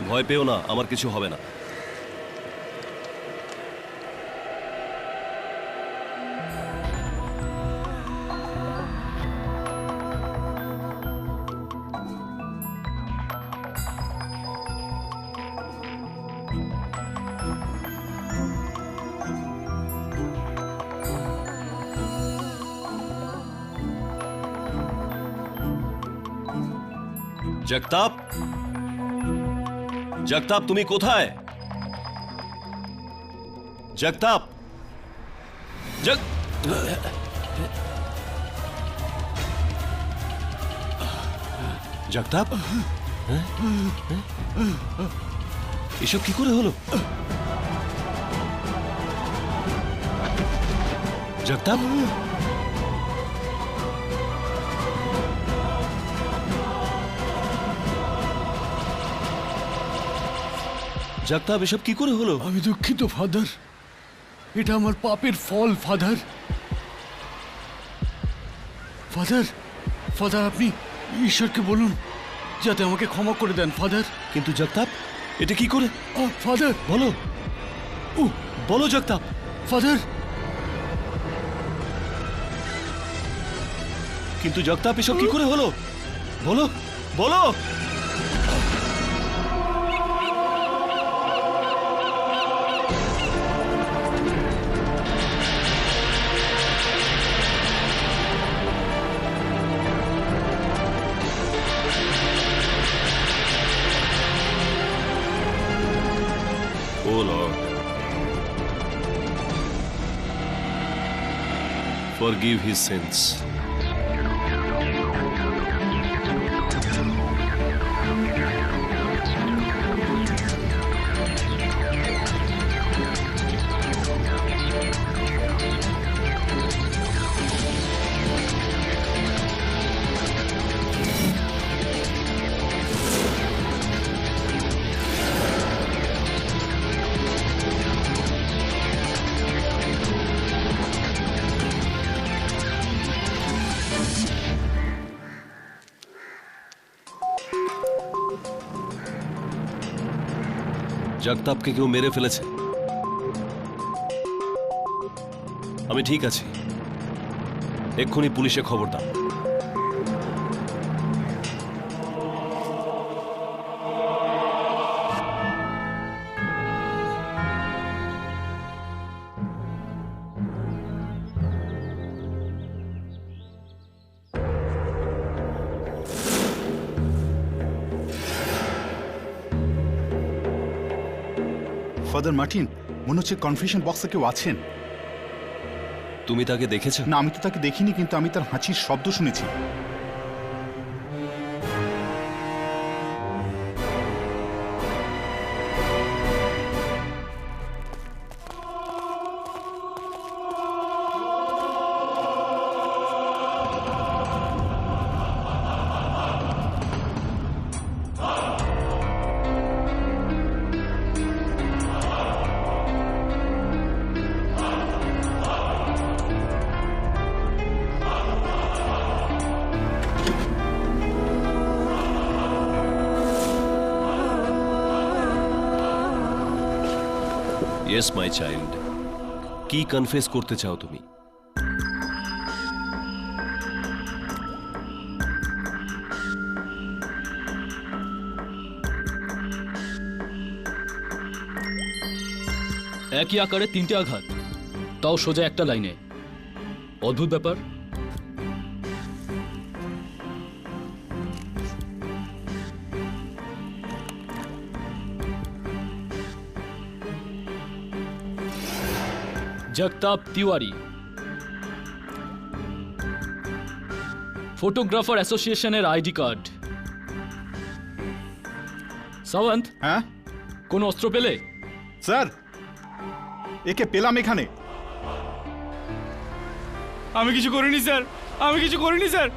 ভয় পেও না, আমার কিছু হবে না। জগতাপ, জগতাপ তুমি কোথায়? জগতাপ, জগতাপ, এসব কি করে হলো? জগতাপ, জগতাপ, এসব কি করে হলো? আমি দুঃখিত ফাদার, এটা আমার পাপের ফল ফাদার। ফাদার, ফাদার আপনি ঈশ্বরকে বলুন যাতে আমাকে ক্ষমা করে দেন ফাদার। কিন্তু জগতাপ, এটা কি করে? ফাদার বলো, বলো জগতাপ। ফাদার, কিন্তু জগতাপ, এসব কি করে হলো? বলো, বলো। Oh Lord, forgive his sins. জগতাপকে কেউ মেরে ফেলেছে। আমি ঠিক আছি, এক্ষুনি পুলিশে খবর দাও। ফাদার মার্টিন, মনে হচ্ছে কনফেশন বক্সে কেউ আছেন। তুমি তাকে দেখেছো? না, আমি তো তাকে দেখিনি, কিন্তু আমি তার হাঁচির শব্দ শুনেছি। ইয়েস মাই চাইল্ড, কি কনফেস করতে চাও তুমি? একই আকারে তিনটে আঘাত, তাও সোজা একটা লাইনে। অদ্ভুত ব্যাপার। জগতাপ তিওয়ারি, ফটোগ্রাফার অ্যাসোসিয়েশনের আইডি কার্ড। সাওয়ান্ত, হ্যাঁ কোন অস্ত্র পেলে? স্যার, একে পেলাম এখানে। আমি কিছু করিনি স্যার, আমি কিছু করিনি স্যার।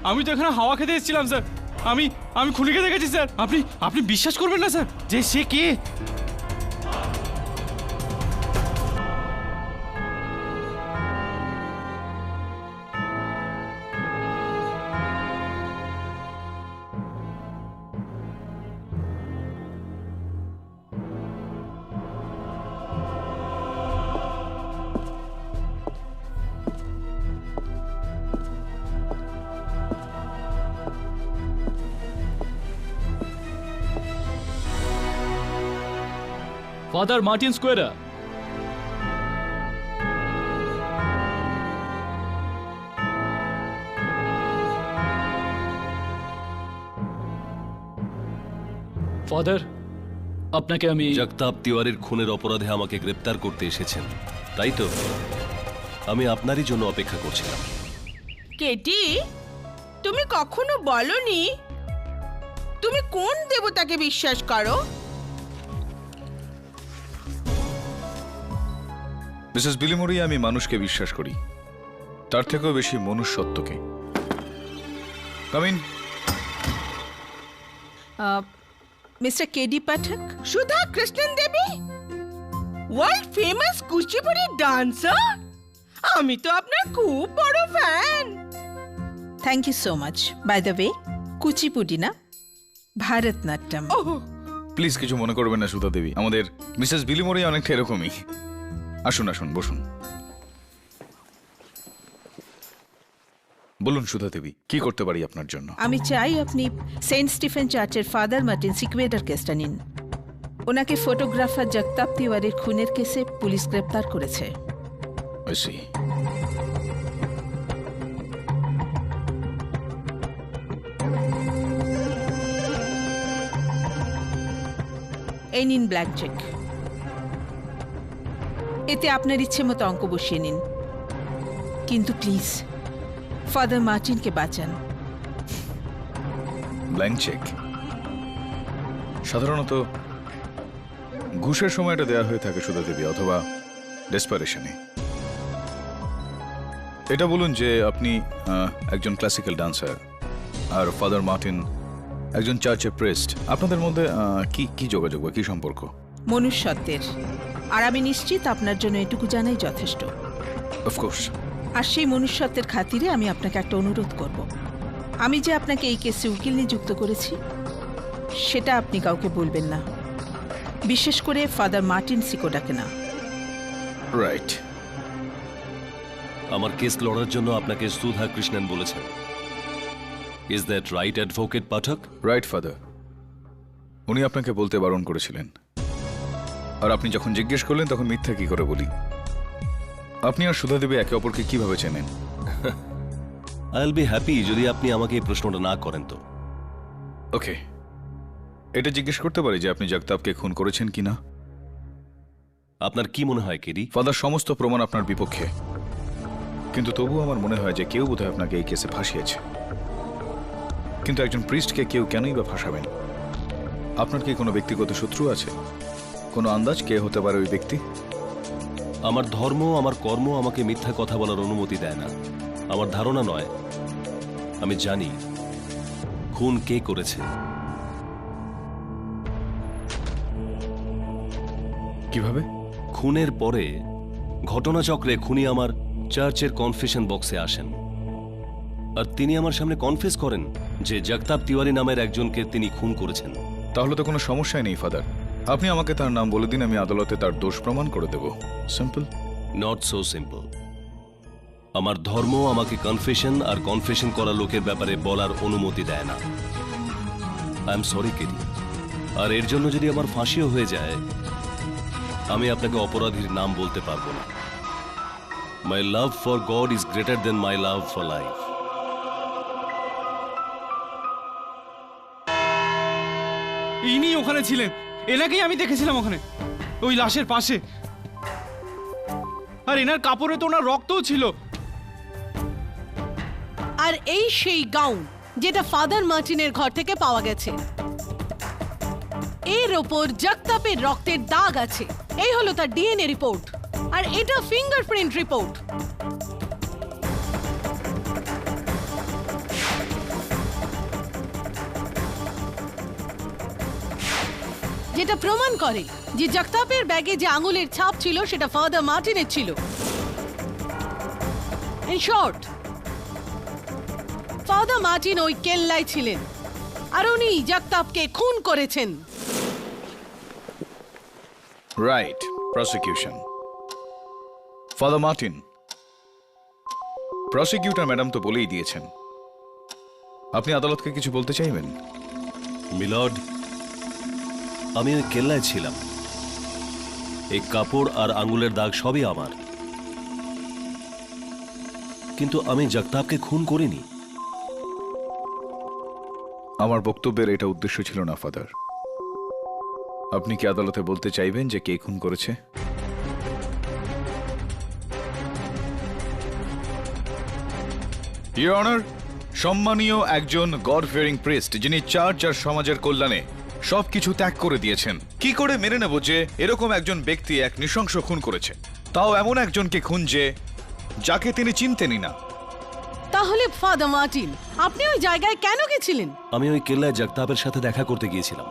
আমি তো এখানে হাওয়া খেতে এসেছিলাম স্যার। আমি খুনিকে দেখেছি স্যার। আপনি বিশ্বাস করবেন না স্যার যে সে কে। ফাদার মার্টিন স্কোয়ারা। ফাদার, আপনাকে আমি জগতাপ তিওয়ারির খুনের অপরাধে আমাকে গ্রেপ্তার করতে এসেছেন, তাই তো? আমি আপনারই জন্য অপেক্ষা করছিলাম। কেটি, তুমি কখনো বলনি তুমি কোন দেবতাকে বিশ্বাস করো? মিসেস বিলিমোরি, আমি মানুষকে বিশ্বাস করি, তার থেকেও বেশি মনুষ্যত্বকে। Come in. Mister KD Pathak, Sudha Krishnan Devi, world famous Kuchipudi dancer. আমি তো আপনার খুব বড় fan. Thank you so much. By the way, Kuchipudi না, ভারতনাট্যম। ওহ, প্লিজ কিছু মনে করবেন না সুধা দেবী, আমাদের মিসেস বিলিমোরি অনেকটা এরকমই। আসুন আসুন, বসুন। বলুন সুধা দেবী, কি করতে পারি আপনার জন্য? আমি চাই আপনি সেন্ট স্টিফেন চার্চের ফাদার মার্টিন সিকুয়েডার কেসটা নিন। ওনাকে ফটোগ্রাফার জগতাপ তিওয়ারির খুনের কেসে পুলিশ গ্রেপ্তার করেছে। I see. এই নিন ব্ল্যাঙ্ক চেক। এতে আপনার ইচ্ছে মতো অঙ্ক বসিয়ে নিন, কিন্তু প্লিজ ফাদার মার্টিনকে বাঁচান। ব্ল্যাঙ্ক চেক সাধারণত ঘুষের সময় এটা দেওয়া হয়ে থাকে সুধা দেবী, অথবা ডেসপারেশনে। এটা বলুন যে আপনি একজন ক্লাসিক্যাল ডান্সার আর ফাদার মার্টিন একজন চার্চের প্রেস্ট। আপনাদের মধ্যে কি কি যোগাযোগ বা কি সম্পর্ক? মনুষ্যত্বের। আর আমি নিশ্চিত আপনার জন্য এটুকু জানাই যথেষ্ট। অফকোর্স। আর সেই মনুষ্যত্বের খাতিরে আমি আপনাকে একটা অনুরোধ করব। আমি যে আপনাকে এই কেসে উকিল নিযুক্ত করেছি সেটা আপনি কাউকে বলবেন না, বিশেষ করে ফাদার মার্টিন সিকোডাকে না। রাইট। আমার কেস লড়ার জন্য আপনাকে সুধা কৃষ্ণন বলেছেন। Is that right advocate Pathak? Right father, উনি আপনাকে বলতে বারণ করেছিলেন। আর আপনি যখন জিজ্ঞেস করলেন তখন মিথ্যা কি করে বলি? আপনি আর সুধা দেবী একে অপরকে কিভাবে চেনেন? আই উইল বি হ্যাপি যদি আপনি আমাকে এই প্রশ্নটা না করেন তো। ওকে, এটা জিজ্ঞেস করতে পারি যে আপনি জগতাপকে খুন করেছেন কিনা? আপনার কি মনে হয় কেডি? ফাদার, সমস্ত প্রমাণ আপনার বিপক্ষে, কিন্তু তবুও আমার মনে হয় যে কেউ বোধহয় আপনাকে এই কেসে ফাঁসিয়েছে। কিন্তু একজন প্রিস্টকে কেউ কেনই বা ফাঁসাবেন? আপনার কি কোনো ব্যক্তিগত শত্রু আছে? কোনো আন্দাজ কে হতে পারে ওই ব্যক্তি? আমার ধর্ম, আমার কর্ম আমাকে মিথ্যা কথা বলার অনুমতি দেয় না। আমার ধারণা নয়, আমি জানি খুন কে করেছে। কিভাবে? খুনের পরে ঘটনাচক্রে খুনি আমার চার্চের কনফেশন বক্সে আসেন, আর তিনি আমার সামনে কনফেস করেন যে জগতাপ তিওয়ারি নামের একজনকে তিনি খুন করেছেন। তাহলে তো কোনো সমস্যাই নেই ফাদার, আপনি আমাকে তার নাম বলে দিন, আমি আদালতে তার দোষ প্রমাণ করে দেব। সিম্পল। Not so simple. আমার ধর্ম আমাকে কনফেশন আর কনফেশন করা লোকের ব্যাপারে বলার অনুমতি দেয় না। আই এম সরি কেডি, আর এর জন্য যদি আমার ফাঁসিও হয়ে যায়, আমি আপনাকে অপরাধীর নাম বলতে পারবো না। My love for God is greater than my love for life. ইনি ওখানে ছিলেন, এনাকেই আমি দেখেছিলাম ওখানে ওই লাশের পাশে। আর এনার কাপড়ে তো ওনার রক্তও ছিল। আর এই সেই গাউন যেটা ফাদার মার্টিনের ঘর থেকে পাওয়া গেছে, এর ওপর জগতাপের রক্তের দাগ আছে। এই হলো তার ডিএনএ রিপোর্ট, আর এটা ফিঙ্গারপ্রিন্ট রিপোর্ট। যেটা প্রমাণ করে যে জগতাপের ব্যাগে যে আঙুলের ছাপ ছিল সেটা ফাদার মার্টিনের ছিল। ইন শর্ট, ফাদার মার্টিন ওই কেল্লায় ছিলেন, আর উনি জগতাপকে খুন করেছেন। Right. Prosecution. Father Martin, prosecutor madam তো বলেই দিয়েছেন। আপনি আদালতকে কিছু বলতে চাইবেন? মিলর্ড, আমি ওই কেল্লায় ছিলাম। এই কাপড় আর আঙুলের দাগ সবই আমার, কিন্তু আমি জগতাপকে খুন করিনি। আমার বক্তব্যের এটা উদ্দেশ্য ছিল না ফাদার। আপনি কি আদালতে বলতে চাইবেন যে কে খুন করেছে? ইওর অনার, সম্মানীয় একজন গড ফিয়ারিং প্রিস্ট, যিনি চার্চ আর সমাজের কল্যাণে সবকিছু ত্যাগ করে দিয়েছেন, কি করে মেনে নেব যে এরকম একজন ব্যক্তি এক নৃশংস খুন করেছে, তাও এমন একজনকে খুন যাকে তিনি চিনতেনই না? তাহলে ফাদার মার্টিন, আপনি ওই জায়গায় কেন গেছিলেন? আমি ওই কেল্লায় জগতাপের সাথে দেখা করতে গিয়েছিলাম।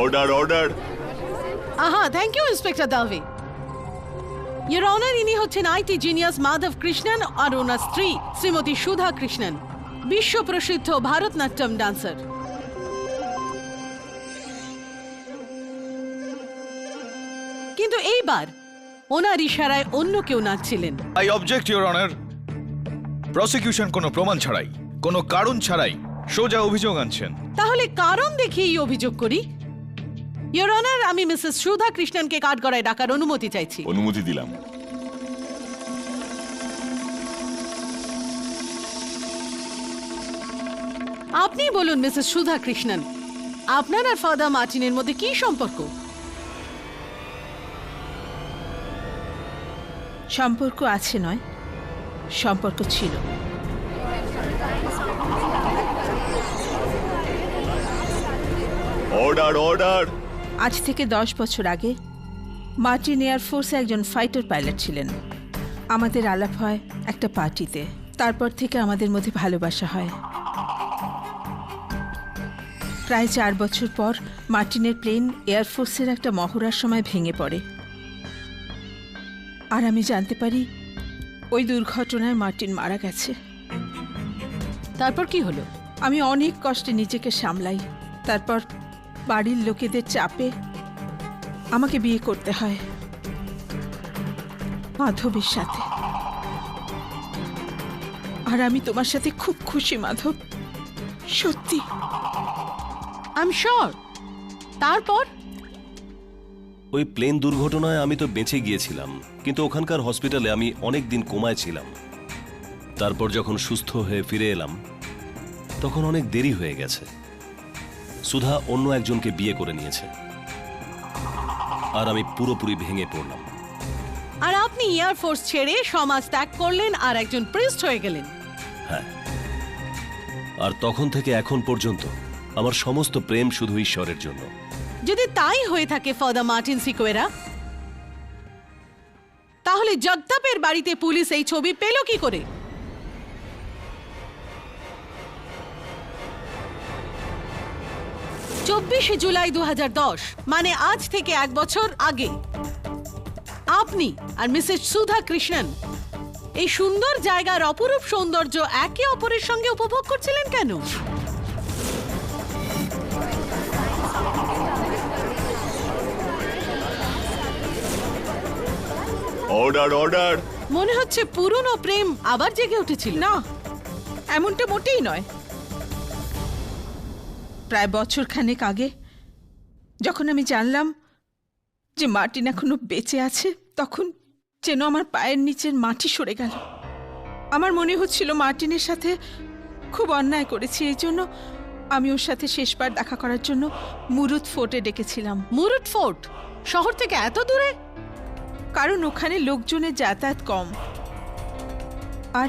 Order order. আহা, thank you inspector Dave. Your honour, ইনি হচ্ছেন আইটি জিনিয়াস মাধব কৃষ্ণন আর ওনার স্ত্রী শ্রীমতী সুধা কৃষ্ণন, বিশ্ব প্রসিদ্ধ ভারতনাট্যম ডান্সার। কিন্তু এইবার ওনার ইশারায় অন্য কেউ নাচছিলেন। I object your honour. Prosecution কোনো প্রমাণ ছাড়াই, কোনো কারণ ছাড়াই সোজা অভিযোগ আনছেন। তাহলে কারণ দেখিয়েই অভিযোগ করি। ইওর অনার, আমি মিসেস সুধা কৃষ্ণনকে কাঠগড়ায় ডাকার অনুমতি চাইছি। অনুমতি দিলাম। আপনি বলুন মিসেস সুধা কৃষ্ণন, আপনার আর ফাদার মার্টিনের মধ্যে কি সম্পর্ক? সম্পর্ক আছে নয়, সম্পর্ক ছিল। Order order. আজ থেকে 10 বছর আগে মার্টিন এয়ারফোর্সে একজন ফাইটার পাইলট ছিলেন। আমাদের আলাপ হয় একটা পার্টিতে, তারপর থেকে আমাদের মধ্যে ভালোবাসা হয়। প্রায় 4 বছর পর মার্টিনের প্লেন এয়ারফোর্সের একটা মহড়ার সময় ভেঙে পড়ে, আর আমি জানতে পারি ওই দুর্ঘটনায় মার্টিন মারা গেছে। তারপর কি হলো? আমি অনেক কষ্টে নিজেকে সামলাই। তারপর বাড়ির লোকেদের চাপে আমাকে বিয়ে করতে হয় মাধবের সাথে। আর আমি তোমার সাথে খুব খুশি মাধব, সত্যি। I am sure. তারপর? ওই প্লেন দুর্ঘটনায় আমি তো বেঁচে গিয়েছিলাম, কিন্তু ওখানকার হসপিটালে আমি অনেক দিন কোমায় ছিলাম। তারপর যখন সুস্থ হয়ে ফিরে এলাম তখন অনেক দেরি হয়ে গেছে। সুধা অন্য একজনকে বিয়ে করে নিয়েছে, আর আমি পুরোপুরি ভেঙে পড়লাম। আর আপনি এয়ারফোর্স ছেড়ে সমাজ ত্যাগ করলেন আর একজন প্রিস্ট হয়ে গেলেন। হ্যাঁ, আর তখন থেকে এখন পর্যন্ত আমার সমস্ত প্রেম শুধু ঈশ্বরের জন্য। যদি তাই হয়ে থাকে ফাদার মার্টিন সিকোয়েরা, তাহলে জগতাপের বাড়িতে পুলিশ এই ছবি পেল কি করে? জুলাই 2010, মানে আজ থেকে 1 বছর আগে আপনি আর মিসেস সুধা কৃষ্ণন এই সুন্দর জায়গার অপরূপ সৌন্দর্য একে অপরের সঙ্গে উপভোগ করছিলেন কেন? Order order. মনে হচ্ছে পুরনো প্রেম আবার জেগে উঠেছিল। না, এমনটা মোটেই নয়। প্রায় বছরখানেক আগে যখন আমি জানলাম যে মার্টিন এখনো বেঁচে আছে, তখন যেন আমার পায়ের নিচের মাটি সরে গেল। আমার মনে হচ্ছিল মার্টিনের সাথে খুব অন্যায় করেছি। এই জন্য আমি ওর সাথে শেষবার দেখা করার জন্য মুরুত ফোর্টে ডেকেছিলাম। মুরুট ফোর্ট শহর থেকে এত দূরে? কারণ ওখানে লোকজনের যাতায়াত কম, আর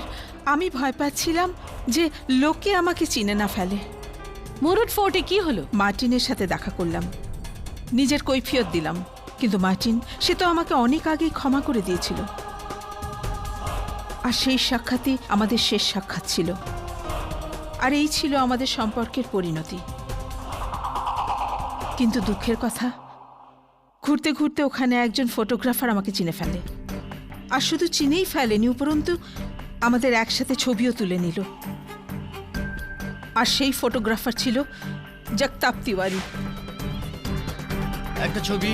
আমি ভয় পাচ্ছিলাম যে লোকে আমাকে চিনে না ফেলে। মুরুট ফোর্টে কি হলো? মার্টিনের সাথে দেখা করলাম, নিজের কৈফিয়ত দিলাম, কিন্তু মার্টিন সে তো আমাকে অনেক আগেই ক্ষমা করে দিয়েছিল। আর সেই সাক্ষাৎই আমাদের শেষ সাক্ষাৎ ছিল, আর এই ছিল আমাদের সম্পর্কের পরিণতি। কিন্তু দুঃখের কথা, ঘুরতে ঘুরতে ওখানে একজন ফটোগ্রাফার আমাকে চিনে ফেলে। আর শুধু চিনেই ফেলেনি, উপরন্তু আমাদের একসাথে ছবিও তুলে নিল। আর সেই ফটোগ্রাফার ছিল জগতাপ তিওয়ারি। একটা ছবি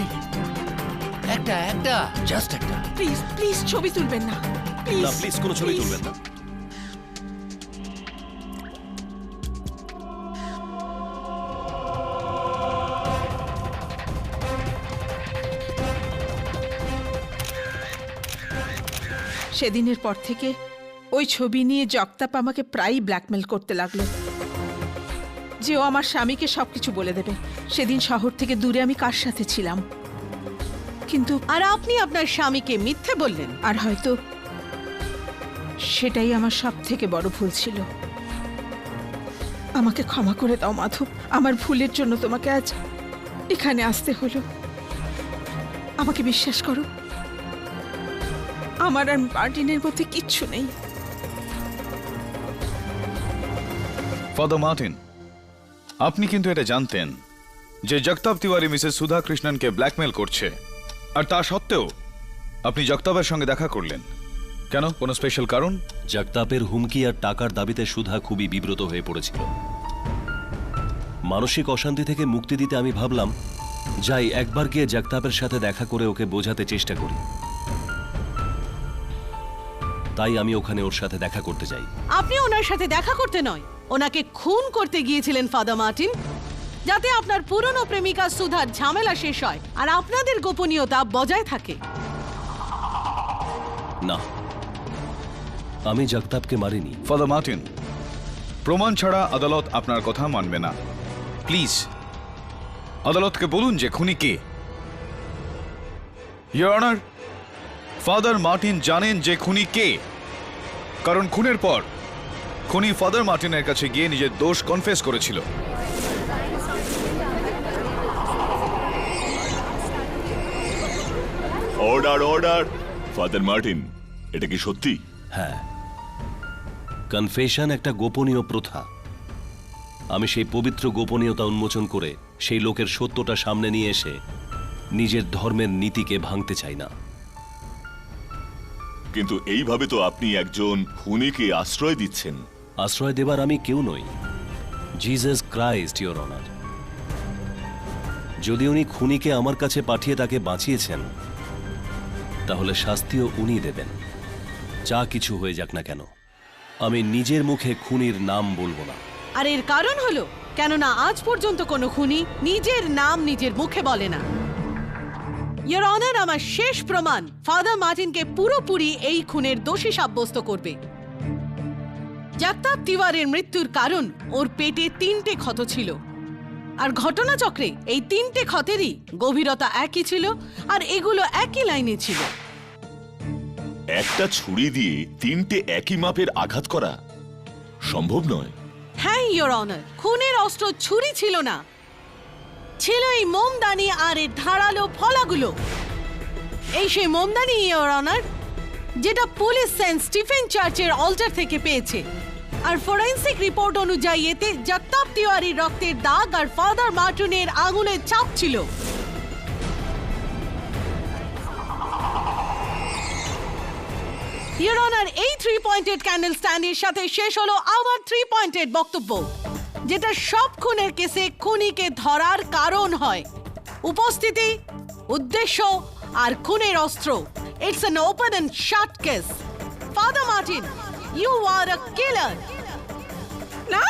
একটা জাস্ট একটা। প্লিজ প্লিজ ছবি তুলবেন না প্লিজ না প্লিজ কোনো ছবি তুলবেন না। সেদিনের পর থেকে ওই ছবি নিয়ে জগতাপ আমাকে প্রায়ই ব্ল্যাকমেল করতে লাগলো যে ও আমার স্বামীকে সবকিছু বলে দেবে। সেদিন শহর থেকে দূরে আমি কার সাথে ছিলাম, কিন্তু আর আপনি আপনার স্বামীকে মিথ্যে বললেন। আর হয়তো সেটাই আমার সব থেকে বড় ভুল ছিল। আমাকে ক্ষমা করে দাও মাধব, আমার ভুলের জন্য তোমাকে আজ এখানে আসতে হলো। আমাকে বিশ্বাস করো, আমার আর মার্টিনের মধ্যে কিচ্ছু নেই। ফাদার মার্টিন, আপনি কিন্তু এটা জানতেন যে জগতাপ তিওয়ারি মিসেস সুধা কৃষ্ণনকে ব্ল্যাকমেল করছে, আর তা সত্ত্বেও আপনি জগতাপের সঙ্গে দেখা করলেন কেন? কোনো স্পেশাল কারণ? জগতাপের হুমকি আর টাকার দাবিতে সুধা খুবই বিব্রত হয়ে পড়েছিল। মানসিক অশান্তি থেকে মুক্তি দিতে আমি ভাবলাম যাই একবার গিয়ে জগতাপের সাথে দেখা করে ওকে বোঝাতে চেষ্টা করি। তাই আমি ওখানে ওর সাথে দেখা করতে যাই। আপনি ওনার সাথে দেখা করতে নয়, ওনাকে খুন করতে গিয়েছিলেন ফাদার মার্টিন, যাতে আপনার পুরনো প্রেমিকা সুধার ঝামেলা শেষ হয় আর আপনাদের গোপনীয়তা বজায় থাকে। না, আমি জগতাপকে মারিনি। ফাদার মার্টিন, প্রমাণ ছাড়া আদালত আপনার কথা মানবে না। প্লিজ আদালতকে বলুন যে খুনি কে। ইয়োর অনার, ফাদার মার্টিন জানেন যে খুনি কে, কারণ খুনের পর খুনি ফাদার মার্টিনের কাছে গিয়ে নিজের দোষ কনফেস করেছিল। Order order. ফাদার মার্টিন, এটা কি সত্যি? হ্যাঁ, কনফেশন একটা গোপনীয় প্রথা। আমি সেই পবিত্র গোপনীয়তা উন্মোচন করে সেই লোকের সত্যটা সামনে নিয়ে এসে নিজের ধর্মের নীতিকে ভাঙতে চাই না। কিন্তু এইভাবে তো আপনি একজন খুনিকে আশ্রয় দিচ্ছেন। আশ্রয় দেবার আমি কেউ নই, জিসাস ক্রাইস্ট, ইওর অনার। যদি উনি খুনিকে আমার কাছে পাঠিয়ে তাকে বাঁচিয়েছেন, তাহলে শাস্তিও উনি দেবেন, যা কিছু হয়ে যাক না কেন। আমি নিজের মুখে খুনির নাম বলবো না। আর এর কারণ হলো কেননা আজ পর্যন্ত কোনো খুনি নিজের নাম নিজের মুখে বলে না। ইয়োর অনার, আমার শেষ প্রমাণ ফাদার মার্টিনকে পুরোপুরি এই খুনের দোষী সাব্যস্ত করবে। জগতাপ তিওয়ারির মৃত্যুর কারণ ওর পেটে 3টে ক্ষত ছিল, আর ঘটনাচক্রে এই 3টে ক্ষতেরই গভীরতা একই ছিল, আর এগুলো একই লাইনে ছিল। একটা ছুরি দিয়ে 3টে একই মাপের আঘাত করা সম্ভব নয়। হ্যাঁ ইয়োর অনার, খুনের অস্ত্র ছুরি ছিল না, ছিল এই মোমদানি আর এর ধারালো ফলাগুলো। এই সেই মোমদানি ইয়োর অনার, যেটা পুলিশ সেন্ট স্টিফেন চার্চের অল্টার থেকে পেয়েছে। আর ফরেন্সিক রিপোর্ট অনুযায়ী এতে জগতাপ তিওয়ারির রক্তের দাগ আর ফাদার মার্টিনের আঙুলের ছাপ ছিল। ইয়োর অনার, এই 3 পয়েন্টেড ক্যান্ডেল স্ট্যান্ডের সাথে শেষ হলো আমার 3 পয়েন্টেড বক্তব্য, যেটা সব খুনের কেসে খুনিকে ধরার কারণ হয়: উপস্থিতি, উদ্দেশ্য আর খুনের অস্ত্র। It's an open and shut case. Father Martin, you are a killer. না,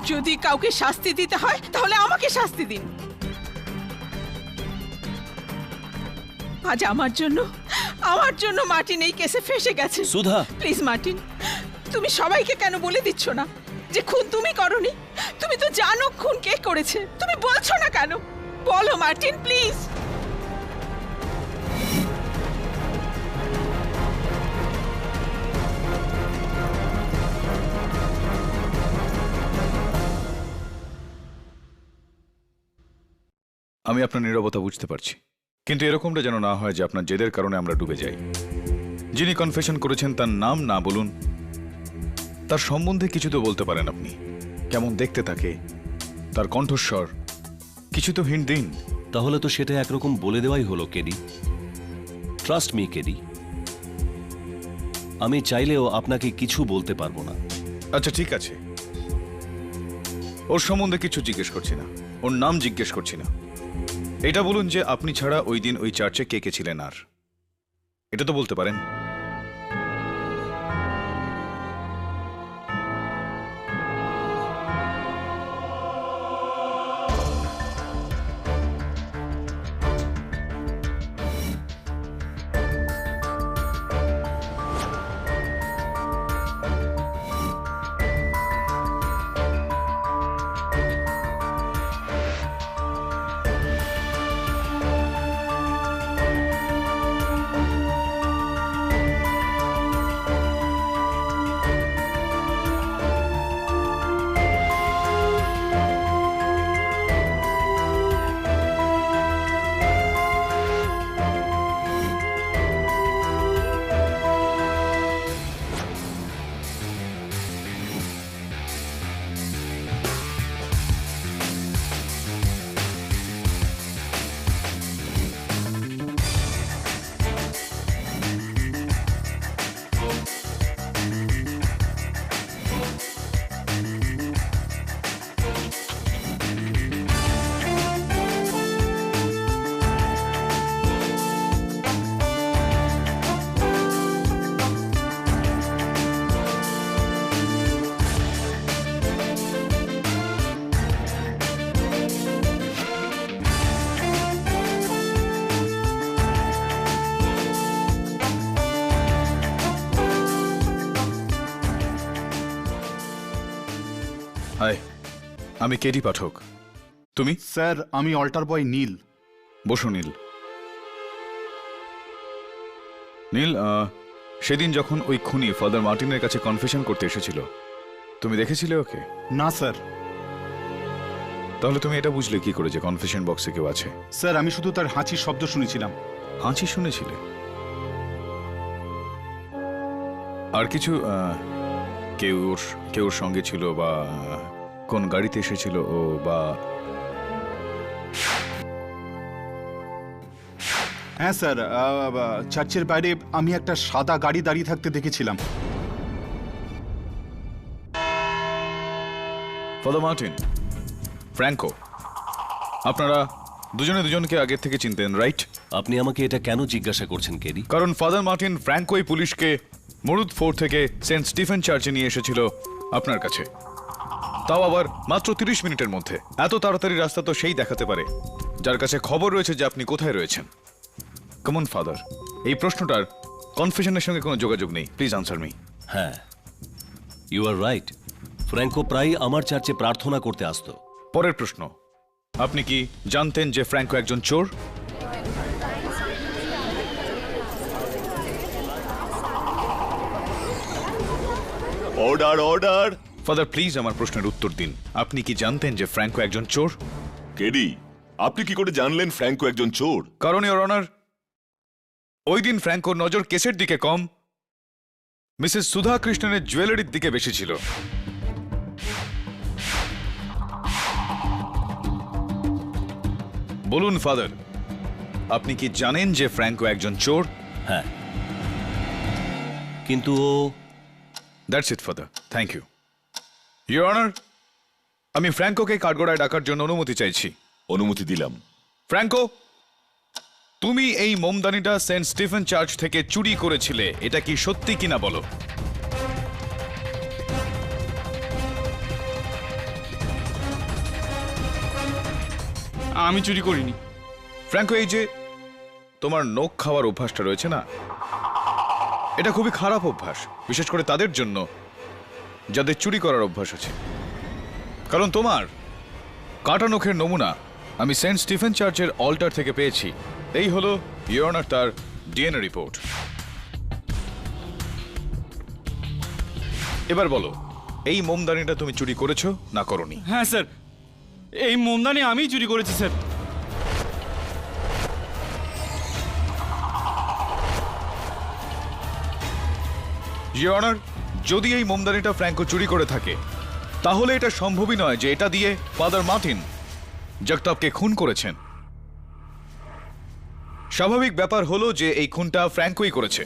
যদি কাউকে শাস্তি দিতে হয় তাহলে আমাকে শাস্তি দিন। আজ আমার জন্য মার্টিন এই কেসে ফেসে গেছে। সুধা, প্লিজ মার্টিন, তুমি সবাইকে কেন বলে দিচ্ছ না যে খুন তুমি করনি? তুমি তো জানো খুন কে করেছে, তুমি বলছো না কেন? বলো মার্টিন, প্লিজ। আমি আপনার নীরবতা বুঝতে পারছি, কিন্তু এরকমটা যেন না হয় যে আপনার জেদের কারণে আমরা ডুবে যাই। যিনি কনফেশন করেছেন তার নাম না বলুন, তার সম্বন্ধে কিছু তো বলতে পারেন আপনি। কেমন দেখতে থাকে, তার কণ্ঠস্বর, কিছু তো হিন্ট দিন। তাহলে তো সেটা একরকম বলে দেওয়াই হলো কেডি। ট্রাস্ট মি কেডি, আমি চাইলেও আপনাকে কিছু বলতে পারবো না। আচ্ছা ঠিক আছে, ওর সম্বন্ধে কিছু জিজ্ঞেস করছি না, ওর নাম জিজ্ঞেস করছি না। এটা বলুন যে আপনি ছাড়া ওই দিন ওই চার্চে কে কে ছিলেন, আর এটা তো বলতে পারেন। হাই, আমি কেডি পাঠক। তুমি? স্যার আমি অল্টার বয় নীল। বসো নীল। নীল, সেদিন যখন ওই খুনি ফাদার মার্টিনের কাছে কনফেশন করতে এসেছিল, তুমি দেখেছিলে ওকে? না স্যার। তাহলে তুমি এটা বুঝলে কি করে যে কনফেশন বক্সে কেউ আছে? স্যার আমি শুধু তার হাঁচির শব্দ শুনেছিলাম। হাঁচি শুনেছিলে? আর কিছু কেউ ওর সঙ্গে ছিল, বা কোন গাড়িতে এসেছিল ও, বা? হ্যাঁ স্যার, চার্চের বাইরে আমি একটা সাদা গাড়ি দাঁড়িয়ে থাকতে দেখেছিলাম। ফাদার মার্টিন, ফ্র্যাঙ্কো, আপনারা দুজনে দুজনকে আগের থেকে চিনতেন, রাইট? আপনি আমাকে এটা কেন জিজ্ঞাসা করছেন কেরি? কারণ ফাদার মার্টিন ফ্র্যাঙ্কোই পুলিশকে মরুদ ফোর্ট থেকে সেন্ট স্টিফেন চার্চে নিয়ে এসেছিল আপনার কাছে, তাও আবার মাত্র 30 মিনিটের মধ্যে। এত তাড়াতাড়ি রাস্তা তো সেই দেখাতে পারে যার কাছে খবর রয়েছে যে আপনি কোথায় রয়েছেন। কমন ফাদার, এই প্রশ্নটার কনফেশনের সঙ্গে কোনো যোগাযোগ নেই। Please answer me. হ্যাঁ, ইউ আর রাইট। ফ্র্যাঙ্কো প্রায় আমার চার্চে প্রার্থনা করতে আসতো। পরের প্রশ্ন, আপনি কি জানতেন যে ফ্র্যাঙ্কো একজন চোর? Order order. ফাদার প্লিজ আমার প্রশ্নের উত্তর দিন। আপনি কি জানতেন যে ফ্র্যাঙ্কো একজন চোর? কেডি, আপনি কি করে জানলেন ফ্র্যাঙ্কো একজন চোর? কারণ ইওর অনার, ওই দিন ফ্র্যাঙ্কোর নজর কেসের দিকে কম, মিসেস সুধা কৃষ্ণনের জুয়েলারির দিকে বেশি ছিল। বলুন ফাদার, আপনি কি জানেন যে ফ্র্যাঙ্কো একজন চোর? হ্যাঁ, কিন্তু that's it father, thank you. Your honour, আমি ফ্র্যাঙ্কোকে কাঠগড়ায় ডাকার জন্য অনুমতি চাইছি। অনুমতি দিলাম। ফ্র্যাঙ্কো, তুমি এই মোমদানিটা সেন্ট স্টিফেন চার্চ থেকে চুরি করেছিলে, এটা কি সত্যি কিনা বলো? আমি চুরি করিনি। ফ্র্যাঙ্কো, এই যে তোমার নখ খাওয়ার অভ্যাসটা রয়েছে না, এটা খুবই খারাপ অভ্যাস, বিশেষ করে তাদের জন্য যাদের চুরি করার অভ্যাস আছে। কারণ তোমার কাটা নখের নমুনা আমি সেন্ট স্টিফেন চার্চের অল্টার থেকে পেয়েছি। এই হলো ইওর অনার তার ডিএনএ রিপোর্ট। এবার বলো, এই মোমদানিটা তুমি চুরি করেছো না করনি? হ্যাঁ স্যার, এই মোমদানি আমিই চুরি করেছি স্যার। ইওর অনার, যদি এই মোমদানিটা ফ্র্যাঙ্কো চুরি করে থাকে, তাহলে এটা সম্ভবই নয় যে এটা দিয়ে ফাদার মার্টিন জগতাপকে খুন করেছেন। স্বাভাবিক ব্যাপার হলো যে এই খুনটা ফ্র্যাঙ্কোই করেছে।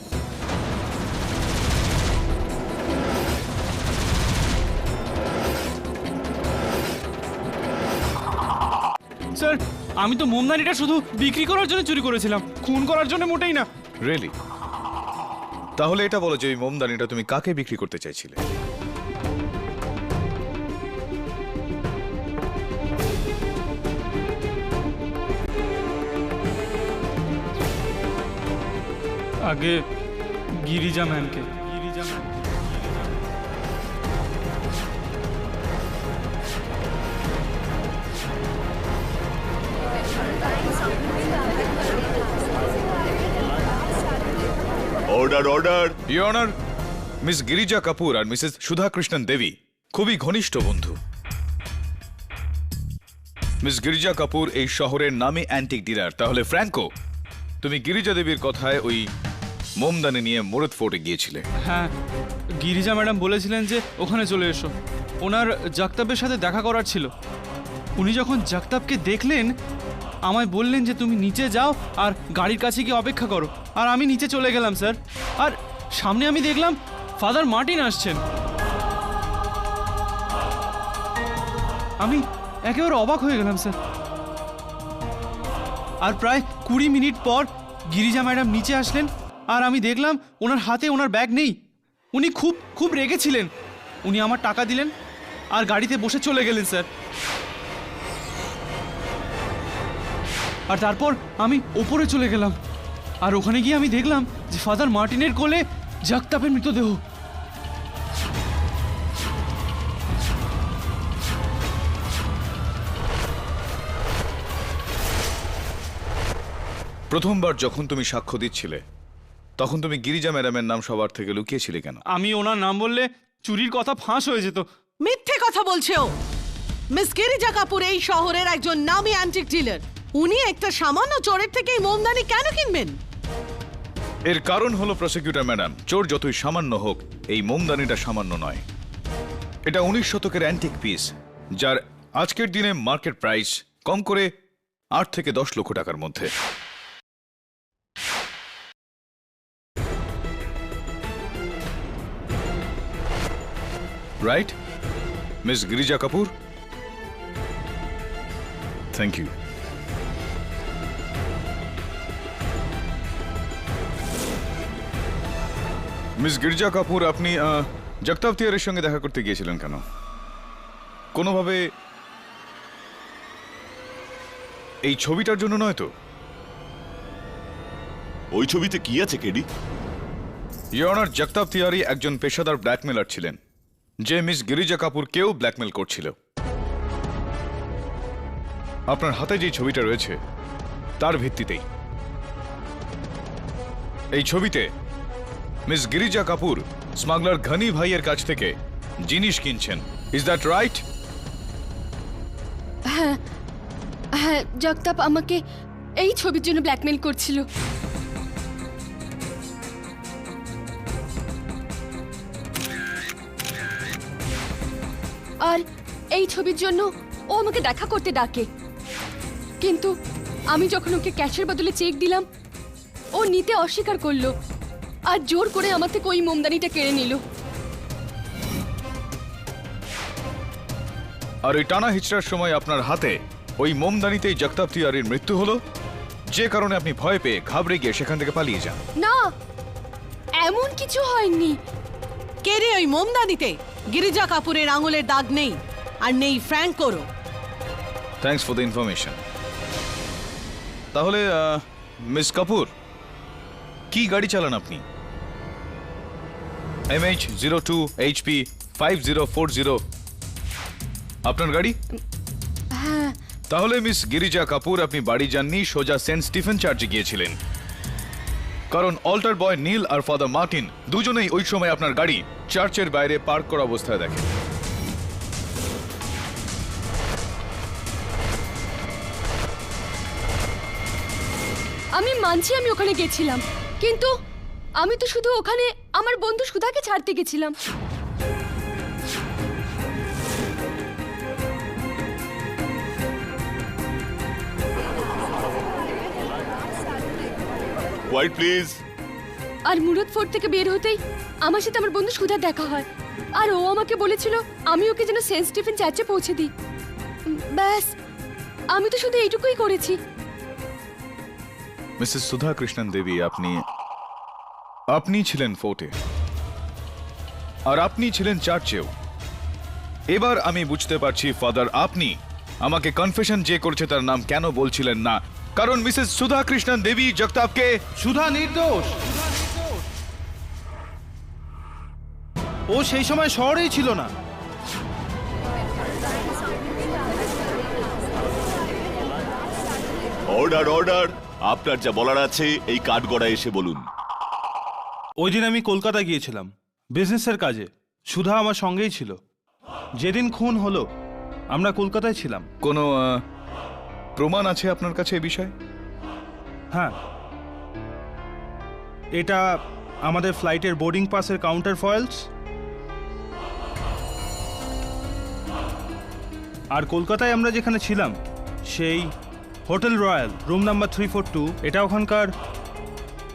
স্যার আমি তো মোমদানিটা শুধু বিক্রি করার জন্য চুরি করেছিলাম, খুন করার জন্য মোটেই না। রিয়েলি? তাহলে এটা বলো যে ওই মোমদানিটা তুমি কাকে বিক্রি করতে চাইছিলে? আগে গিরিজা ম্যামকে। Order order. Your honour, miss Girija Kapoor আর মিসেস সুধা কৃষ্ণন দেবী খুবই ঘনিষ্ঠ বন্ধু। মিস গিরিজা কাপুর এই শহরের নামী অ্যান্টিক ডিলার। তাহলে ফ্র্যাঙ্কো, তুমি গিরিজা দেবীর কথায় ওই মোমদানি নিয়ে মুরদ ফোর্টে গিয়েছিলে? হ্যাঁ, গিরিজা ম্যাডাম বলেছিলেন যে ওখানে চলে এসো, ওনার জাগতাবের সাথে দেখা করার ছিল। উনি যখন জাগতাবকে দেখলেন আমায় বললেন যে তুমি নিচে যাও আর গাড়ির কাছে গিয়ে অপেক্ষা করো। আর আমি নিচে চলে গেলাম স্যার, আর সামনে আমি দেখলাম ফাদার মার্টিন আসছেন। আমি একেবারে অবাক হয়ে গেলাম স্যার। আর প্রায় 20 মিনিট পর গিরিজা ম্যাডাম নিচে আসলেন, আর আমি দেখলাম ওনার হাতে ওনার ব্যাগ নেই। উনি খুব খুব রেগেছিলেন। উনি আমার টাকা দিলেন আর গাড়িতে বসে চলে গেলেন স্যার। আর তারপর আমি ওপরে চলে গেলাম, আর ওখানে গিয়ে আমি দেখলাম যে ফাদার মার্টিনের কোলে জাগতাপের মৃতদেহ। প্রথমবার যখন তুমি সাক্ষ্য দিচ্ছিলে তখন তুমি গিরিজা ম্যাডামের নাম সবার থেকে লুকিয়েছিলে কেন? আমি ওনার নাম বললে চুরির কথা ফাঁস হয়ে যেত। মিথ্যে কথা বলছে ও। মিস গিরিজা কাপুর এই শহরের একজন নামী অ্যান্টিক ডিলার। উনি একটা সামান্য চোরের থেকে এই মোমদানি কেন কিনবেন? এর কারণ হলো প্রসিকিউটর ম্যাডাম, চোর যতই সামান্য হোক এই মোমদানিটা সামান্য নয়। এটা 19 শতকের অ্যান্টিক পিস, যার আজকের দিনে মার্কেট প্রাইস কম করে 8 থেকে 10 লক্ষ টাকার মধ্যে। Right miss Girija Kapoor? Thank you. Miss Girija Kapoor, আপনি জগতাপ থিয়ারের সঙ্গে দেখা করতে গিয়েছিলেন কেন? কোনোভাবে এই ছবিটার জন্য নয় তো? ওই ছবিতে কি আছে কেডি? ইওর অনার, জগতাপ থিয়ারি একজন পেশাদার ব্ল্যাকমেলার ছিলেন, যে মিস গিরিজা কাপুরকেও ব্ল্যাকমেল করছিল। আপনার হাতে যে ছবিটা রয়েছে তার ভিত্তিতেই। এই ছবিতে মিস গিরিজা কাপুর স্মাগলার ঘনি ভাইয়ের কাছ থেকে জিনিস কিনছেন। Is that right? হ্যাঁ হ্যাঁ, জগতাপ আমাকে এই ছবির জন্য ব্ল্যাকমেল করছিল। আর এই ছবির জন্য ও আমাকে দেখা করতে ডাকে, কিন্তু আমি যখন ওকে ক্যাশের বদলে চেক দিলাম ও নিতে অস্বীকার করলো আর জোর করে আমার থেকে ওই মোমদানিটা কেড়ে নিল। আর ওই টানা হিচড়ার সময় আপনার হাতে ওই মোমদানিতেই জগতাপ থিয়ারির মৃত্যু হলো, যে কারণে আপনি ভয় পেয়ে ঘাবড়ে গিয়ে সেখান থেকে পালিয়ে যান। না, এমন কিছু হয়নি। কে রে ওই মোমদানিতে? গিরিজা কাপুরের আঙুলের দাগ নেই, আর নেই ফ্র্যাঙ্কোরও। Thanks for the information. তাহলে মিস কাপুর, কি গাড়ি চালান আপনি? MH02 HP 5040 আপনার গাড়ি? হ্যাঁ। তাহলে মিস গিরিজা কাপুর, আপনি বাড়ি যাননি, সোজা সেন্ট স্টিফেন চার্চে গিয়েছিলেন, কারণ অল্টার বয় নীল আর ফাদার মার্টিন দুজনেই ওই সময় আপনার গাড়ি চার্চের বাইরে পার্ক করা অবস্থায় দেখেন। আমি মানছি আমি ওখানে গেছিলাম, কিন্তু আমি তো শুধু ওখানে আমার বন্ধু সুধাকে ছাড়তে গেছিলাম। White please. আর মুরদ ফোর্ট থেকে বের হতেই আমার সাথে আমার বন্ধু সুধার দেখা হয়, আর ও আমাকে বলেছিল আমি ওকে যেন সেন্ট স্টিফেন চার্চে পৌঁছে দিই। ব্যাস আমি তো শুধু এইটুকুই করেছি। মিসেস সুধা কৃষ্ণন দেবী, আপনি ছিলেন ফোর্টে আর আপনি ছিলেন চার্চেও। এবার আমি বুঝতে পারছি ফাদার, আপনি আমাকে কনফেশন যে করেছে তার নাম কেন বলছিলেন না, কারণ মিসেস সুধা কৃষ্ণন দেবী জগতাপকে সুধা নির্দোষ। ও সেই সময় শহরেই ছিল না। অর্ডার অর্ডার, আপনার যা বলার আছে এই কাঠগড়ায় এসে বলুন। ওই দিন আমি কলকাতা গিয়েছিলাম বিজনেসের কাজে। সুধা আমার সঙ্গেই ছিল। যেদিন খুন হলো আমরা কলকাতায় ছিলাম। কোনো প্রমাণ আছে আপনার কাছে এই বিষয়ে? হ্যাঁ, এটা আমাদের ফ্লাইটের বোর্ডিং পাসের কাউন্টার ফয়েলস। আর কলকাতায় আমরা যেখানে ছিলাম সেই হোটেল রয়্যাল রুম নাম্বার 342, এটা ওখানকার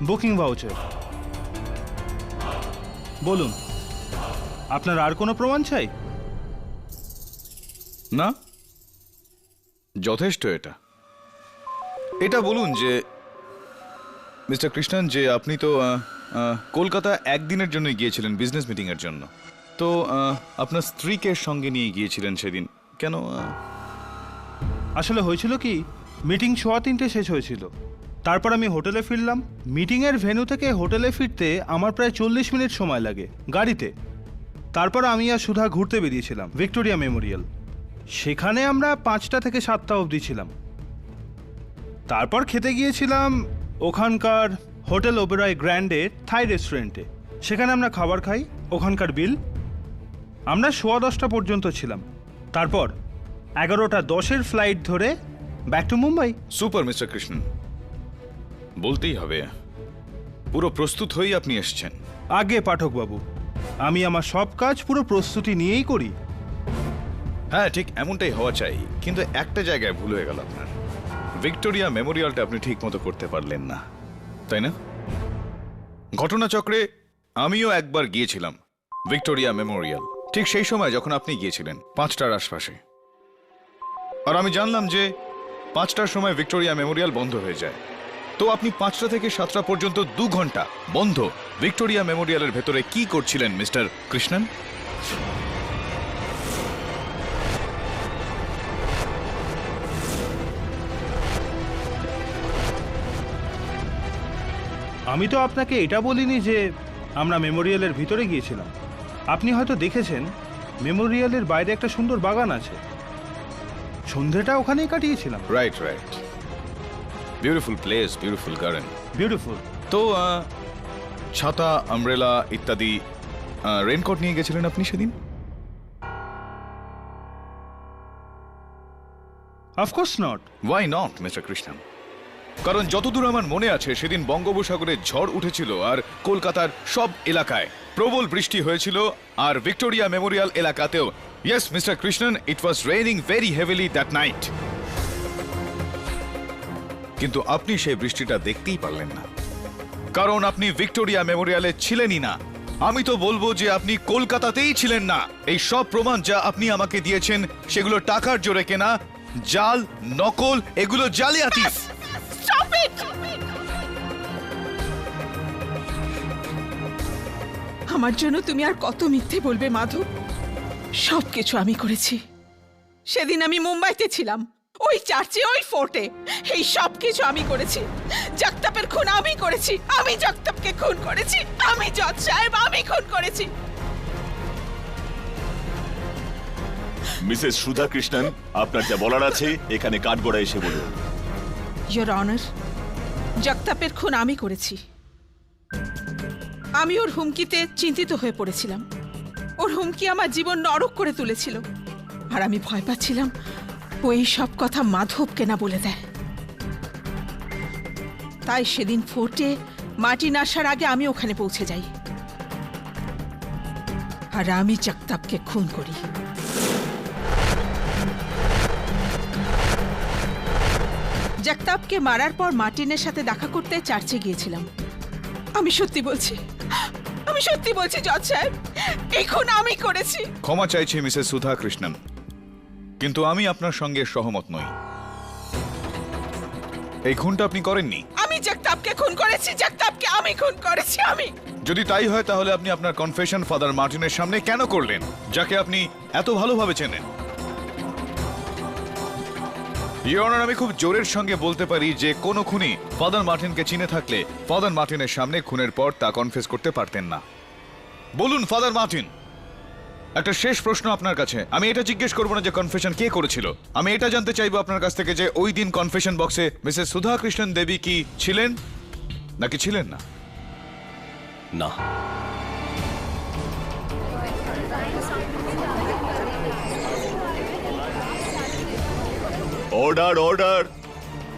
বুকিং ভাউচার। বলুন, আপনার আর কোনো প্রমাণ চাই? না, যথেষ্ট। এটা বলুন যে মিস্টার কৃষ্ণন, যে আপনি তো কলকাতা একদিনের জন্য গিয়েছিলেন বিজনেস মিটিং এর জন্য, তো আপনার স্ত্রীকে সঙ্গে নিয়ে গিয়েছিলেন সেদিন কেন? আসলে হয়েছিল কি, মিটিং 3:15 শেষ হয়েছিল। তারপর আমি হোটেলে ফিরলাম। মিটিংয়ের ভেন্যু থেকে হোটেলে ফিরতে আমার প্রায় 40 মিনিট সময় লাগে গাড়িতে। তারপর আমি আর সুধা ঘুরতে বেরিয়েছিলাম ভিক্টোরিয়া মেমোরিয়াল। সেখানে আমরা 5টা থেকে 7টা অবধি ছিলাম। তারপর খেতে গিয়েছিলাম ওখানকার হোটেল ওবেরয় গ্র্যান্ডের থাই রেস্টুরেন্টে। সেখানে আমরা খাবার খাই, ওখানকার বিল। আমরা 10:15 পর্যন্ত ছিলাম। তারপর 11:10 ফ্লাইট ধরে back to Mumbai. Super mister Krishnan, বলতেই হবে পুরো প্রস্তুত হয়েই আপনি এসেছেন। আগে পাঠকবাবু, আমি আমার সব কাজ পুরো প্রস্তুতি নিয়েই করি। হ্যাঁ, ঠিক এমনটাই হওয়া চাই, কিন্তু একটা জায়গায় ভুল হয়ে গেল আপনার। ভিক্টোরিয়া মেমোরিয়ালটা আপনি ঠিক মতো করতে পারলেন না, তাই না? ঘটনাচক্রে আমিও একবার গিয়েছিলাম ভিক্টোরিয়া মেমোরিয়াল, ঠিক সেই সময় যখন আপনি গিয়েছিলেন 5টার আশপাশে। আর আমি জানলাম যে 5টার সময় ভিক্টোরিয়া মেমোরিয়াল বন্ধ হয়ে যায়। তো আপনি 5টা থেকে 7টা পর্যন্ত 2 ঘন্টা বন্ধ ভিক্টোরিয়া মেমোরিয়ালের ভেতরে কি করছিলেন মিস্টার কৃষ্ণন? আমি তো আপনাকে এটা বলিনি যে আমরা মেমোরিয়ালের ভিতরে গিয়েছিলাম। আপনি হয়তো দেখেছেন মেমোরিয়ালের বাইরে একটা সুন্দর বাগান আছে। সন্ধ্যেটা ওখানেই কাটিয়েছিলাম। Right right, beautiful place, beautiful garden. Beautiful. তো ছাতা, আমব্রেলা ইত্যাদি রেনকোট নিয়ে গেছিলেন আপনি সেদিন? Of course not. Why not mister Krishnan? কারণ যতদূর আমার মনে আছে সেদিন বঙ্গোপসাগরে ঝড় উঠেছিল আর কলকাতার সব এলাকায় প্রবল বৃষ্টি হয়েছিল, আর ভিক্টোরিয়া মেমোরিয়াল এলাকাতেও। Yes mister Krishnan, it was raining very heavily that night. কিন্তু আপনি সেই বৃষ্টিটা দেখতেই পারলেন না, কারণ আপনি ভিক্টোরিয়া মেমোরিয়ালে ছিলেনই না। আমি তো বলবো যে আপনি কলকাতাতেই ছিলেন না। এই সব প্রমাণ যা আপনি আমাকে দিয়েছেন সেগুলো টাকার জোরে কেনা, জাল, নকল, এগুলো জালিয়াতি। আমার জন্য তুমি আর কত মিথ্যে বলবে মাধব? সব কিছু আমি করেছি। সেদিন আমি মুম্বাইতে ছিলাম, ওই চার্চে, ওই ফোর্টে। এই সব কিছু আমি করেছি। জগতাপের খুন আমি করেছি। আমি জগতাপকে খুন করেছি। আমি জজ সাহেব, আমি খুন করেছি। মিসেস সুধা কৃষ্ণন, আপনার যা বলার আছে এখানে কাঠগড়ায় এসে বলুন। ইয়োর অনার, জগতাপের খুন আমি করেছি। আমি ওর হুমকিতে চিন্তিত হয়ে পড়েছিলাম। ওর হুমকি আমার জীবন নরক করে তুলেছিল, আর আমি ভয় পাচ্ছিলাম ও এই সব কথা মাধবকে না বলে দেয়। তাই সেদিন ফোর্টে মার্টিন আসার আগে আমি ওখানে পৌঁছে যাই, আর আমি জগতাপকে খুন করি। জগতাপকে মারার পর মার্টিনের সাথে দেখা করতে চার্চে গিয়েছিলাম। আমি সত্যি বলছি, আমি সত্যি বলছি জজ সাহেব, এই খুন আমি করেছি। ক্ষমা চাইছি মিসেস সুধা কৃষ্ণন, কিন্তু আমি আপনার সঙ্গে সহমত নই। এই খুনটা আপনি করেননি। আমি জগতাপকে খুন করেছি, জগতাপকে আমি খুন করেছি, আমি। যদি তাই হয় তাহলে আপনি আপনার কনফেশন ফাদার মার্টিনের সামনে কেন করলেন, যাকে আপনি এত ভালোভাবে চেনেন? ইওর অনার, আমি খুব জোরের সঙ্গে বলতে পারি যে কোনো খুনি ফাদার মার্টিনকে চিনে থাকলে ফাদার মার্টিনের সামনে খুনের পর তা কনফেস করতে পারতেন না। বলুন ফাদার মার্টিন, একটা শেষ প্রশ্ন আপনার কাছে। আমি এটা জিজ্ঞেস করবো না যে কনফেশন কে করেছিল, আমি এটা জানতে চাইবো আপনার কাছ থেকে যে ওই দিন কনফেশন বক্সে মিসেস সুধা কৃষ্ণন দেবী কি ছিলেন নাকি ছিলেন না? না। Order order.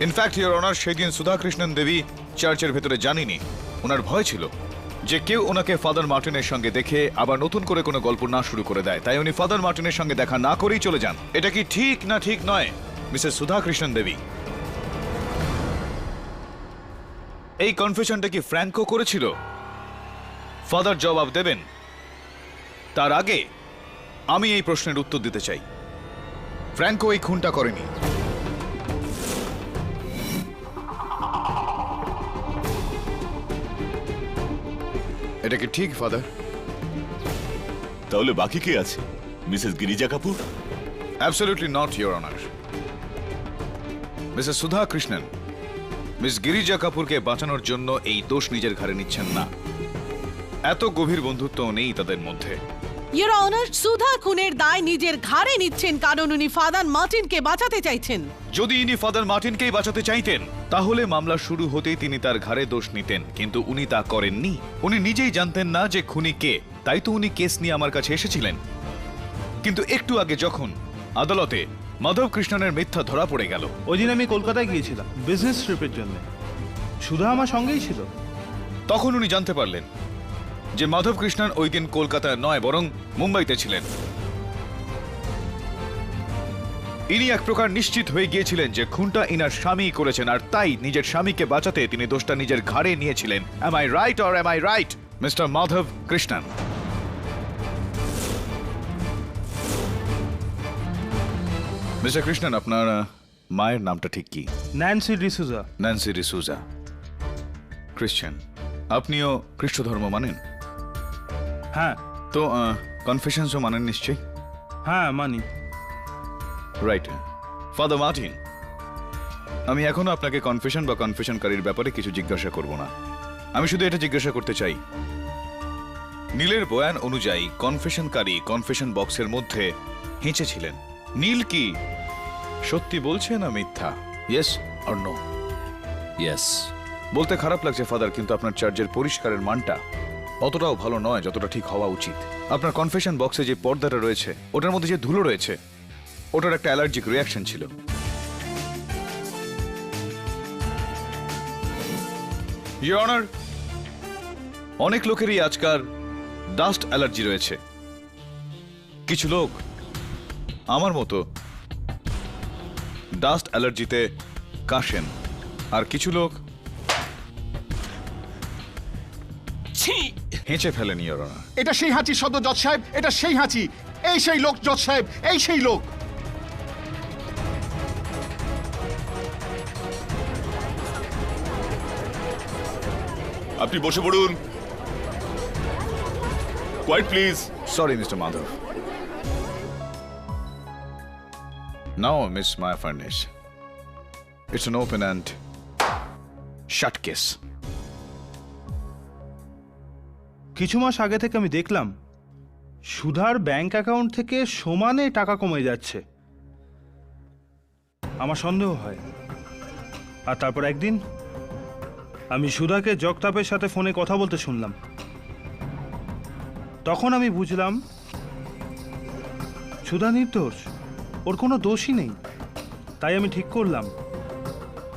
In fact your honour, সেই দিন সুধা কৃষ্ণন দেবী চার্চের ভেতরে জানিনি। ওনার ভয় ছিল যে কেউ ওনাকে ফাদার মার্টিনের সঙ্গে দেখে আবার নতুন করে কোনো গল্প না শুরু করে দেয়, তাই উনি ফাদার মার্টিনের সঙ্গে দেখা না করেই চলে যান। এটা কি ঠিক না ঠিক নয় মিসেস সুধা কৃষ্ণন দেবী? এই কনফেশনটা কি ফ্র্যাঙ্কো করেছিল? ফাদার জবাব দেবেন। তার আগে আমি এই প্রশ্নের উত্তর দিতে চাই। ফ্র্যাঙ্কো এই খুনটা করেনি। এটা কি ঠিক ফাদার? তাহলে বাকি কে আছে? Mrs Girija Kapoor? Absolutely not, your honour. Mrs Sudha Krishnan miss Girija কাপুরকে বাঁচানোর জন্য এই দোষ নিজের ঘাড়ে নিচ্ছেন না। এত গভীর বন্ধুত্ব নেই তাদের মধ্যে। ইওর অনার, সুধা খুনের দায় নিজের ঘাড়ে নিচ্ছেন কারণ উনি ফাদার মার্টিনকে বাঁচাতে চাইছেন। যদি ইনি ফাদার মার্টিনকেই বাঁচাতে চাইতেন তাহলে মামলা শুরু হতেই তিনি তার ঘাড়ে দোষ নিতেন, কিন্তু উনি তা করেননি। উনি নিজেই জানতেন না যে খুনি কে, তাই তো উনি কেস নিয়ে আমার কাছে এসেছিলেন। কিন্তু একটু আগে যখন আদালতে মাধব কৃষ্ণনের মিথ্যা ধরা পড়ে গেল, ওই দিন আমি কলকাতায় গিয়েছিলাম বিজনেস ট্রিপের জন্য, সুধা আমার সঙ্গেই ছিল। তখন উনি জানতে পারলেন যে মাধব কৃষ্ণন ওই দিন কলকাতায় নয় বরং মুম্বাইতে ছিলেন। ইনি এক প্রকার নিশ্চিত হয়ে গিয়েছিলেন যে খুনটা ইনার স্বামী করেছেন, আর তাই নিজের স্বামীকে বাঁচাতে তিনি দোষটা নিজের ঘাড়ে নিয়েছিলেন। Am I right or am I right, mister Madhav Krishnan? Mister Krishnan, আপনার মায়ের নামটা ঠিক কি? Nancy D'Souza. Nancy D'Souza, Christian. আপনিও খ্রিস্ট ধর্ম মানেন? হ্যাঁ। তো কনফেশনসও মানেন নিশ্চয়ই? হ্যাঁ মানি। রাইট। ফাদার মার্টিন, আমি এখনো আপনাকে কনফেশন বা কনফেশনকারীর ব্যাপারে কিছু জিজ্ঞাসা করব না। আমি শুধু এটা জিজ্ঞাসা করতে চাই, নীলের বয়ান অনুযায়ী কনফেশনকারী কনফেশন বক্সের মধ্যে হেঁচেছিলেন। নীল কি সত্যি বলছে না মিথ্যা? Yes or no? ইয়েস। বলতে খারাপ লাগছে ফাদার, কিন্তু আপনার চার্জের পরিষ্কারের মানটা অতটাও ভালো নয় যতটা ঠিক হওয়া উচিত। আপনার কনফেশন বক্সে যে পর্দাটা রয়েছে ওটার মধ্যে যে ধুলো রয়েছে ওটার একটা অ্যালার্জিক রিয়াকশন ছিল। ইওর অনার, অনেক লোকেরই আজকাল ডাস্ট অ্যালার্জি রয়েছে। কিছু লোক আমার মতো ডাস্ট অ্যালার্জিতে কাশেন, আর কিছু লোক হেঁচে ফেলেন। ইওর অনার, এটা সেই হাঁচি সদর জজ সাহেব, এটা সেই হাঁচি। এই সেই লোক জজ সাহেব, এই সেই লোক। আপনি বসে পড়ুন। Quiet please. Sorry mister Madhav. Now miss Maya furnish, it's an open and shut case. কিছু মাস আগে থেকে আমি দেখলাম সুধার ব্যাংক অ্যাকাউন্ট থেকে সমানে টাকা কমে যাচ্ছে। আমার সন্দেহ হয়। আর তারপর একদিন আমি সুধাকে জগতাপের সাথে ফোনে কথা বলতে শুনলাম। তখন আমি বুঝলাম সুধা নির্দোষ, ওর কোনো দোষই নেই। তাই আমি ঠিক করলাম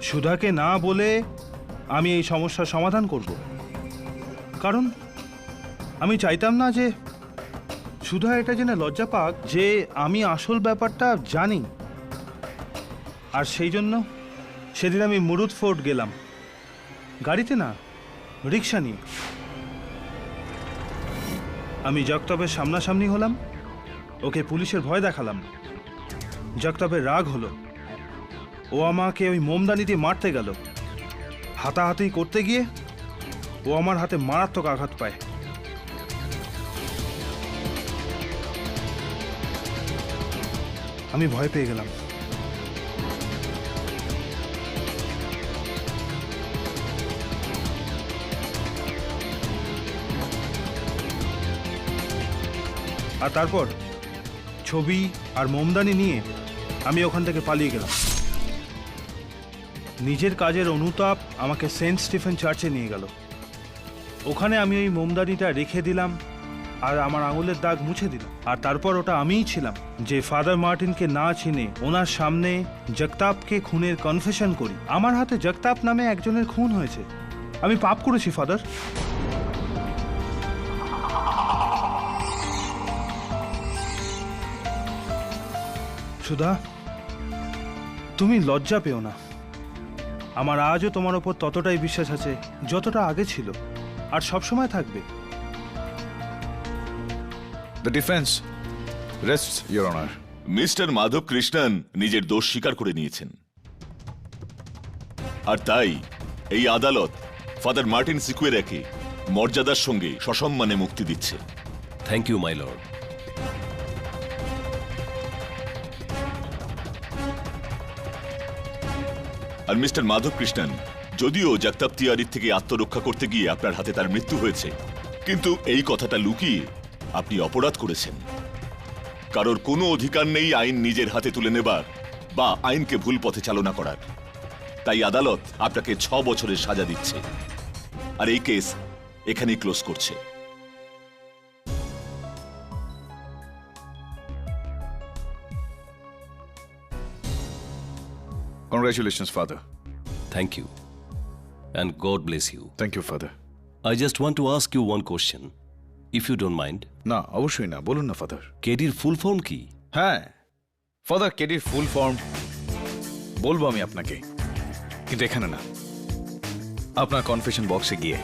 সুধাকে না বলে আমি এই সমস্যার সমাধান করব। কারণ আমি চাইতাম না যে সুধা এটা জেনে লজ্জা পাক যে আমি আসল ব্যাপারটা জানি। আর সেই জন্য সেদিন আমি মুরুদ ফোর্ট গেলাম, গাড়িতে না, রিক্সা নিয়ে। আমি জগতাপের সামনাসামনি হলাম, ওকে পুলিশের ভয় দেখালাম। জগতাপের রাগ হলো, ও আমাকে ওই মোমদানি দিয়ে মারতে গেল। হাতাহাতি করতে গিয়ে ও আমার হাতে মারাত্মক আঘাত পায়। আমি ভয় পেয়ে গেলাম। আর তারপর ছবি আর মোমদানি নিয়ে আমি ওখান থেকে পালিয়ে গেলাম। নিজের কাজের অনুতাপ আমাকে সেন্ট স্টিফেন চার্চে নিয়ে গেল। ওখানে আমি ওই মোমদানিটা রেখে দিলাম আর আমার আঙুলের দাগ মুছে দিলাম। আর তারপর ওটা আমিই ছিলাম যে ফাদার মার্টিনকে না চিনে ওনার সামনে জগতাপকে খুনের কনফেশন করি। আমার হাতে জগতাপ নামে একজনের খুন হয়েছে। আমি পাপ করেছি ফাদার। সুধা, তুমি লজ্জা পেও না। আমার আজও তোমার ওপর ততটাই বিশ্বাস আছে যতটা আগে ছিল, আর সবসময় থাকবে। The defence rests your honour. Mister Madhav Krishnan নিজের দোষ স্বীকার করে নিয়েছেন, আর তাই এই আদালত ফাদার মার্টিন সিকুয়েরাকে মর্যাদার সঙ্গে সসম্মানে মুক্তি দিচ্ছে। Thank you my lord. আর মিস্টার মাধব কৃষ্ণন, যদিও জগতাপ তিওয়ারির থেকে আত্মরক্ষা করতে গিয়ে আপনার হাতে তার মৃত্যু হয়েছে, কিন্তু এই কথাটা লুকিয়ে আপনি অপরাধ করেছেন। কারোর কোনো অধিকার নেই আইন নিজের হাতে তুলে নেবার বা আইনকে ভুল পথে চালনা করার। তাই আদালত আপনাকে 6 বছরের সাজা দিচ্ছে, আর এই কেস এখানেই ক্লোজ করছে। Congratulations, Father. Thank you. And God bless you. Thank you, Father. I just want to ask you one question, if you don't mind. না, অবশ্যই না, বলুন না ফাদার। কেডির ফুল ফর্ম কি? হ্যাঁ ফাদার, কেডির ফুল ফর্ম বলবো আমি আপনাকে, কিন্তু এখানে না, আপনার কনফেশন বক্সে গিয়ে।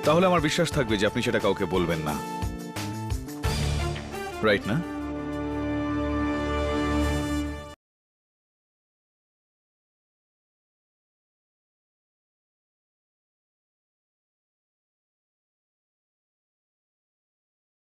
তাহলে আমার বিশ্বাস থাকবে যে আপনি সেটা কাউকে বলবেন না, রাইট না?